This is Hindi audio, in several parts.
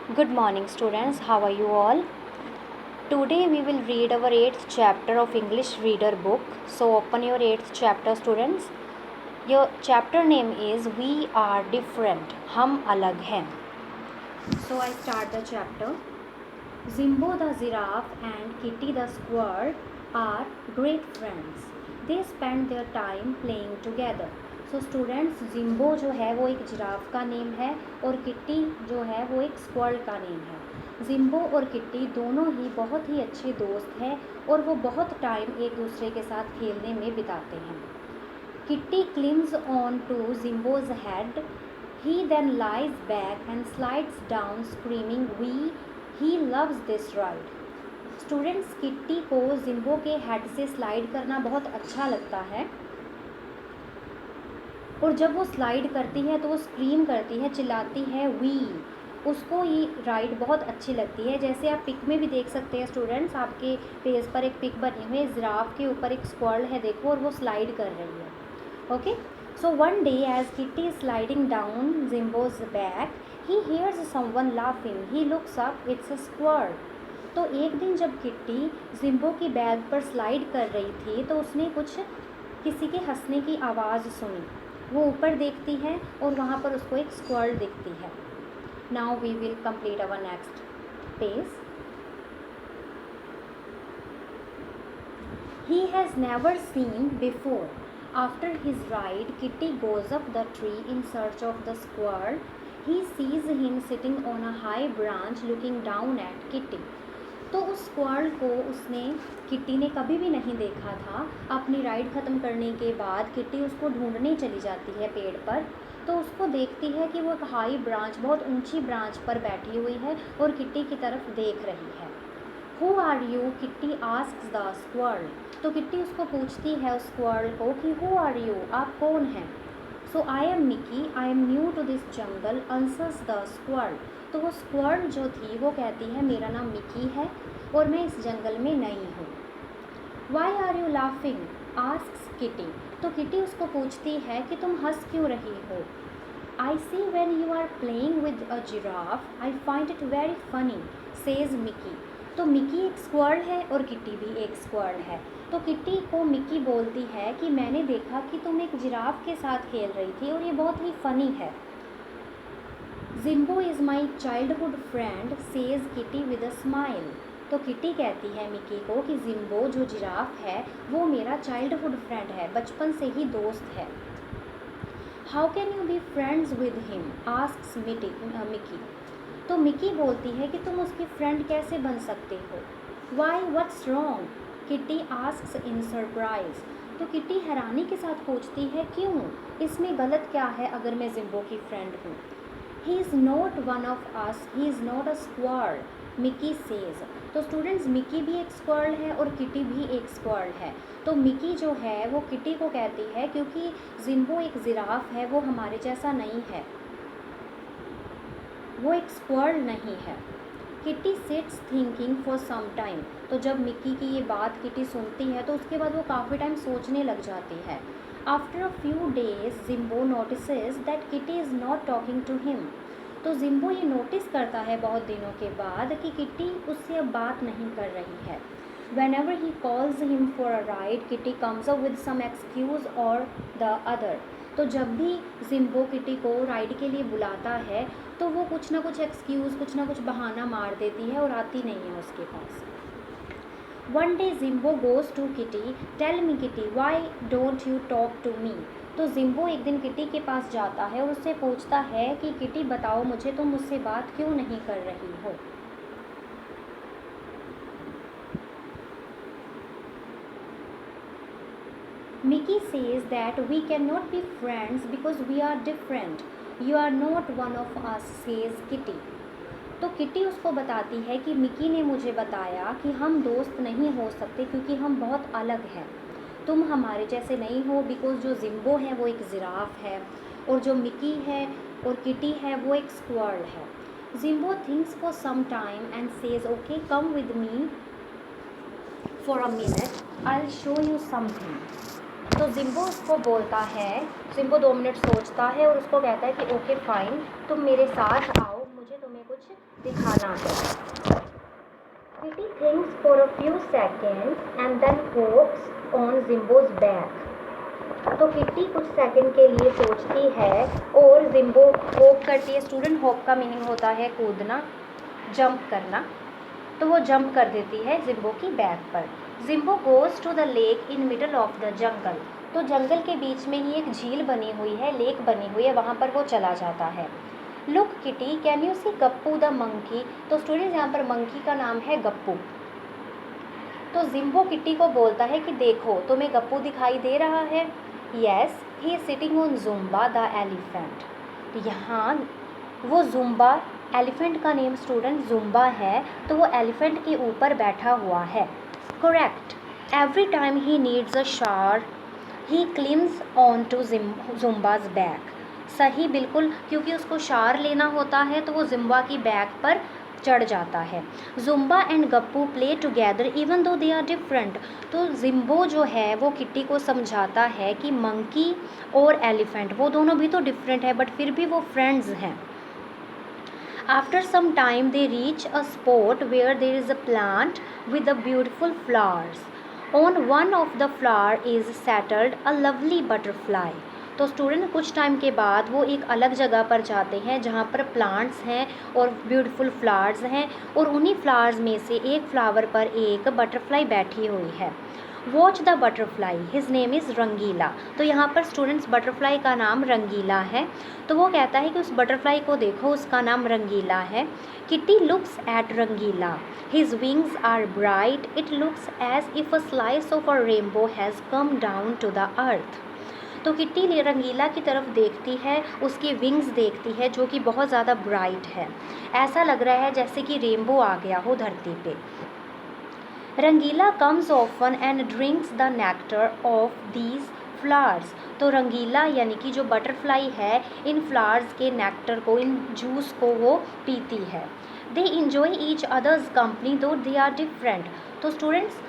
Good morning, students. How are you all? Today we will read our 8th chapter of English Reader book. So open your 8th chapter, students. Your chapter name is We Are Different. हम अलग हैं. So I start the chapter. Zimbo the giraffe and Kitty the squirrel are great friends. They spend their time playing together. So students, Jimbo जो है वो एक जिराफ का नेम है और किट्टी जो है वो एक स्क्वार्ल का नेम है. जिम्बो और किट्टी दोनों ही बहुत ही अच्छे दोस्त हैं और वो बहुत टाइम एक दूसरे के साथ खेलने में बिताते हैं. Kitty climbs on to Jimbo's head. He then lies back and slides down screaming whee he loves this ride. Students, Kitty को जिम्बो के हेड से स्लाइड करना बहुत अच्छा लगता है और जब वो स्लाइड करती है तो वो स्क्रीम करती है, चिल्लाती है वी. उसको ये राइड बहुत अच्छी लगती है. जैसे आप पिक में भी देख सकते हैं स्टूडेंट्स, आपके पेज पर एक पिक बनी हुई है, जिराफ के ऊपर एक स्क्वार्ल है देखो और वो स्लाइड कर रही है. Okay, so one day as Kitty is sliding down Jimbo's back he hears someone laughing. He looks up, it's a squirrel. तो एक दिन जब किट्टी जिम्बो की बैग पर स्लाइड कर रही थी तो उसने किसी के हंसने की आवाज़ सुनी. वो ऊपर देखती है और वहाँ पर उसको एक स्क्वार्ल दिखती है. Now we will complete our next page. He has never seen before. After his ride Kitty goes up the tree in search of the squirrel. He sees him sitting on a high branch looking down at Kitty. तो उस स्क्वार्ल को किट्टी ने कभी भी नहीं देखा था. अपनी राइड ख़त्म करने के बाद किट्टी उसको ढूंढने चली जाती है पेड़ पर. तो उसको देखती है कि वो एक हाई ब्रांच, बहुत ऊंची ब्रांच पर बैठी हुई है और किट्टी की तरफ देख रही है. Who are you? Kitty asks the squirrel. तो किट्टी उसको पूछती है उस स्क्वार्ल को कि हु आर यू, आप कौन हैं. So I am Mickey, I am new to this jungle, answers the squirrel. तो वो स्क्वार्ल जो थी वो कहती है मेरा नाम मिकी है और मैं इस जंगल में नई हूँ. Why are you laughing? Asks Kitty. तो किटी उसको पूछती है कि तुम हंस क्यों रही हो. I see when you are playing with a giraffe I find it very funny, says Mickey. तो मिकी एक स्क्वार्ल है और किटी भी एक स्क्वार्ल है. तो किटी को मिकी बोलती है कि मैंने देखा कि तुम एक जिराफ के साथ खेल रही थी और ये बहुत ही फ़नी है. Jimbo is my childhood friend, says kitty with a smile. तो किटी कहती है मिकी को कि जिम्बो जो जिराफ है वो मेरा चाइल्डहुड फ्रेंड है, बचपन से ही दोस्त है. How can you be friends with him? Asks Mickey. तो मिकी बोलती है कि तुम उसकी फ्रेंड कैसे बन सकते हो. Why, what's wrong? Kitty asks in surprise. तो किटी हैरानी के साथ पूछती है क्यों, इसमें गलत क्या है अगर मैं जिम्बो की फ्रेंड हूँ. He is not one of us, he is not a squirrel, Mickey says. तो स्टूडेंट्स, मिकी भी एक स्क्वार्ल है और किटी भी एक स्क्वार्ल है. तो मिकी जो है वो किटी को कहती है क्योंकि जिम्बो एक जिराफ है, वो हमारे जैसा नहीं है, वो एक स्क्वार्ल नहीं है. Kitty sits thinking for some time. तो जब मिकी की ये बात किटी सुनती है तो उसके बाद वो काफ़ी टाइम सोचने लग जाती है. After a few days Jimbo notices that Kitty is not talking to him. तो जिम्बो ये नोटिस करता है बहुत दिनों के बाद कि किटी उससे अब बात नहीं कर रही है. Whenever he calls him for a ride, Kitty comes up with some excuse or the other. तो जब भी जिम्बो किटी को राइड के लिए बुलाता है तो वो कुछ ना कुछ एक्सक्यूज़, कुछ ना कुछ बहाना मार देती है और आती नहीं है उसके पास. One day Zimbo goes to Kitty. Tell me Kitty, why don't you talk to me? तो जिम्बो एक दिन किटी के पास जाता है और उससे पूछता है कि किटी बताओ मुझे, तुम मुझसे बात क्यों नहीं कर रही हो. Mickey says that we cannot be friends because we are different. You are not one of us, says Kitty. तो किटी उसको बताती है कि मिकी ने मुझे बताया कि हम दोस्त नहीं हो सकते क्योंकि हम बहुत अलग हैं. तुम हमारे जैसे नहीं हो बिकॉज जो जिम्बो है वो एक जिराफ है और जो मिकी है और किटी है वो एक स्क्वार्ल है. Jimbo thinks for some time and says okay come with me for a minute, I will show you something. तो जिम्बो उसको बोलता है, जिम्बो 2 मिनट सोचता है और उसको कहता है कि ओके फाइन, तुम मेरे साथ आओ, मुझे तुम्हें कुछ दिखाना है। Kitty thinks for a few seconds and then hops on Zimbo's back. तो किट्टी कुछ सेकंड के लिए सोचती है और जिम्बो होप करती है। स्टूडेंट, होप का मीनिंग होता है कूदना, जंप करना। तो वो जंप कर देती है जिम्बो की बैक पर। Jimbo goes to the lake in middle of the jungle. तो जंगल के बीच में ही एक झील बनी हुई है, लेक बनी हुई है, वहाँ पर वो चला जाता है। Look Kitty, can you see Gappu the monkey. तो स्टूडेंट, यहाँ पर मंकी का नाम है गप्पू। तो जिम्बो किट्टी को बोलता है कि देखो, तुम्हें गप्पू दिखाई दे रहा है। Yes, he is sitting on Jumba the elephant. यहाँ वो जुम्बा, एलिफेंट का नेम स्टूडेंट जुम्बा है, तो वो एलिफेंट के ऊपर बैठा हुआ है। Correct. Every time he needs a shower he climbs on to Jumba's back. सही, बिल्कुल, क्योंकि उसको शार लेना होता है तो वो जुम्बा की बैक पर चढ़ जाता है। Jimbo and Gappu play together even though they are different. तो जिम्बो जो है वो किट्टी को समझाता है कि मंकी और एलिफेंट वो दोनों भी तो डिफरेंट है, बट फिर भी वो फ्रेंड्स हैं। After some time they reach a spot where there is a plant with a beautiful flowers. On one of the flower is settled a lovely butterfly. तो स्टूडेंट, कुछ टाइम के बाद वो एक अलग जगह पर जाते हैं जहाँ पर प्लांट्स हैं और ब्यूटीफुल फ्लावर्स हैं, और उन्हीं फ्लावर्स में से एक फ्लावर पर एक बटरफ्लाई बैठी हुई है। Watch the butterfly, his name is Rangila. तो यहाँ पर स्टूडेंट्स बटरफ्लाई का नाम रंगीला है। तो वो कहता है कि उस बटरफ्लाई को देखो, उसका नाम रंगीला है। Kitty looks at Rangeela, his wings are bright, it looks as if a slice of a rainbow has come down to the earth. तो किट्टी रंगीला की तरफ देखती है, उसकी विंग्स देखती है जो कि बहुत ज़्यादा ब्राइट है। ऐसा लग रहा है जैसे कि रेनबो आ गया हो धरती पे। Rangila comes often and drinks the nectar of these flowers. तो रंगीला यानी कि जो बटरफ्लाई है, इन फ्लावर्स के नेक्टर को, इन जूस को वो पीती है। They enjoy each others company दो दे आर डिफरेंट। तो स्टूडेंट्स,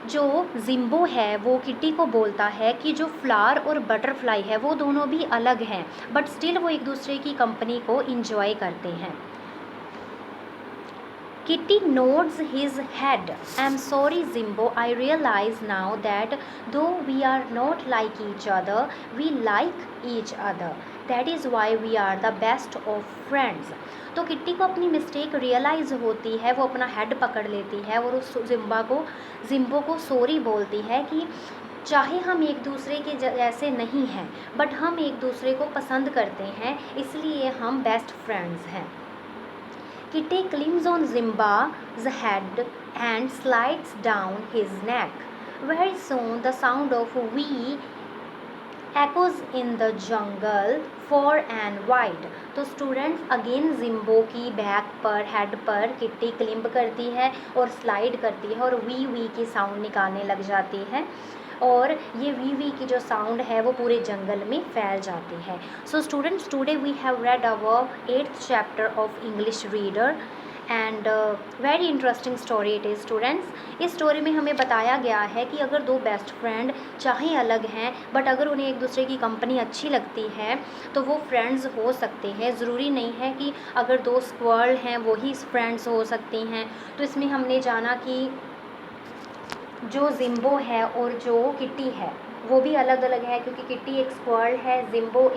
जो जिम्बो है वो किट्टी को बोलता है कि जो फ्लावर और बटरफ्लाई है वो दोनों भी अलग हैं, बट स्टिल वो एक दूसरे की कंपनी को इंजॉय करते हैं। Kitty nods his head. I'm sorry, Zimbo. I realize now that though we are not like each other, we like each other. That is why we are the best of friends. तो किट्टी को अपनी मिस्टेक रियलाइज़ होती है, वो अपना हेड पकड़ लेती है और उस जिम्बो को सॉरी बोलती है कि चाहे हम एक दूसरे के जैसे नहीं हैं, बट हम एक दूसरे को पसंद करते हैं, इसलिए हम बेस्ट फ्रेंड्स हैं। Kitty climbs on Zimba's head and slides down his neck. Very soon the sound of wee echoes in the jungle far and wide. तो स्टूडेंट्स, अगेन जिम्बो की बैक पर, हेड पर किट्टी क्लिम्ब करती है और स्लाइड करती है और वी वी की साउंड निकालने लग जाती है, और ये वी की जो साउंड है वो पूरे जंगल में फैल जाती है। So students, today we have read our 8th chapter of English reader and very interesting story it is. Students, इस स्टोरी में हमें बताया गया है कि अगर दो बेस्ट फ्रेंड चाहे अलग हैं, बट अगर उन्हें एक दूसरे की कंपनी अच्छी लगती है तो वो फ्रेंड्स हो सकते हैं। ज़रूरी नहीं है कि अगर दो स्क्वायर हैं वही फ्रेंड्स हो सकती हैं। तो इसमें हमने जाना कि जो जिम्बो है और जो किट्टी है वो भी अलग अलग है, क्योंकि किट्टी एक स्क्वायर है, जिम्बो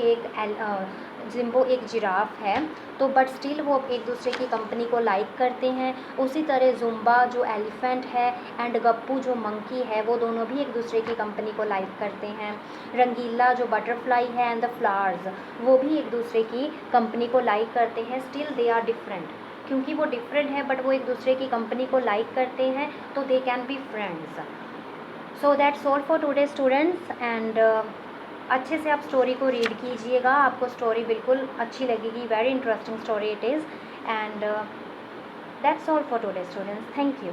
एक जिराफ है। तो बट स्टिल वो एक दूसरे की कंपनी को लाइक करते हैं। उसी तरह जुम्बा जो एलिफेंट है एंड गप्पू जो मंकी है वो दोनों भी एक दूसरे की कंपनी को लाइक करते हैं। रंगीला जो बटरफ्लाई है एंड द फ्लावर्स वो भी एक दूसरे की कंपनी को लाइक करते हैं। स्टिल दे आर डिफरेंट, क्योंकि वो डिफरेंट है बट वो एक दूसरे की कंपनी को लाइक करते हैं, तो they can be friends. So that's all for today students, and अच्छे से आप स्टोरी को रीड कीजिएगा, आपको स्टोरी बिल्कुल अच्छी लगेगी। Very interesting story it is, and that's all for today students. Thank you.